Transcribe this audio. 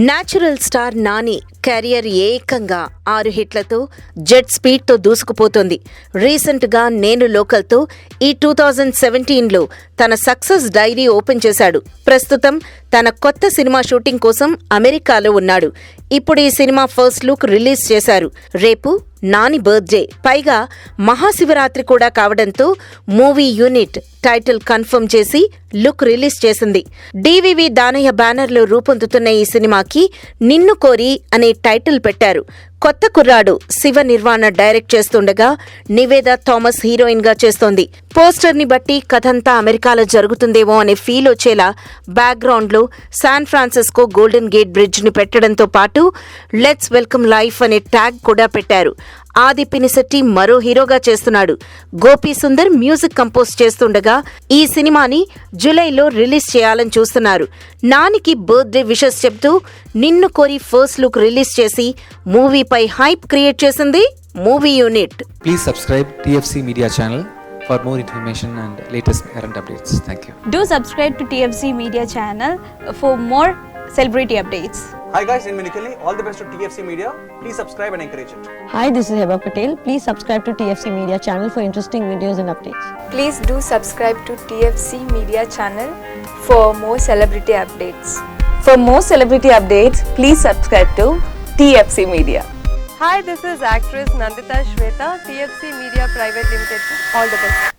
Natural star Nani career ఏకంగా 6 హిట్లతో jet స్పీడ్తో దూసుకుపోతోంది. రీసెంట్గా నేను లోకల్తో ఈ 2017లో తన సక్సెస్ డైరీ ఓపెన్ చేశాడు. ప్రస్తుతం తన కొత్త సినిమా షూటింగ్ కోసం అమెరికాలో ఉన్నాడు. ఇప్పుడు ఈ సినిమా ఫస్ట్ లుక్ రిలీజ్ చేశారు. రేపు నాని బర్త్డే, పైగా మహాశివరాత్రి కూడా కావడంతో మూవీ యూనిట్ టైటిల్ కన్ఫర్మ్ చేసి లుక్ రిలీజ్ చేసింది. డివివి దానయ్య బ్యానర్లో రూపొందుతున్న ఈ సినిమాకి నిన్ను కోరి అనే టైటిల్ పెట్టారు. కొత్త కుర్రాడు శివ నిర్వాణ డైరెక్ట్ చేస్తుండగా నివేదా థామస్ హీరోయిన్ గా చేస్తోంది. పోస్టర్ ని బట్టి కథంతా అమెరికాలో జరుగుతుందేమో అనే ఫీల్ వచ్చేలా బ్యాక్గ్రౌండ్ లో San Francisco golden gate bridge ని పెట్టడంతో పాటు లెట్స్ వెల్కమ్ లైఫ్ అనే ట్యాగ్ కూడా పెట్టారు. ఆది పినిశెట్టి మరో హీరోగా చేస్తున్నాడు. గోపీ సుందర్ మ్యూజిక్ కంపోజ్ చేస్తుండగా ఈ సినిమాని జూలైలో రిలీజ్ చేయాలని చూస్తున్నారు. నానికి బర్త్డే విషెస్ చెప్తూ నిన్ను కోరి ఫస్ట్ లుక్ రిలీజ్ చేసి మూవీపై హైప్ క్రియేట్ చేసింది movie unit. Please subscribe TFC Media channel for more information and latest current updates. Thank you. Do subscribe to TFC Media channel for more celebrity updates. Hi guys, in Minikali, all the best to TFC Media. Please subscribe and encourage it. Hi, this is Heba Patel. Please subscribe to TFC Media channel for interesting videos and updates. Please do subscribe to TFC Media channel for more celebrity updates. For more celebrity updates, please subscribe to TFC Media. Hi, this is actress Nandita Shweta, TFC Media Private Limited. All the best.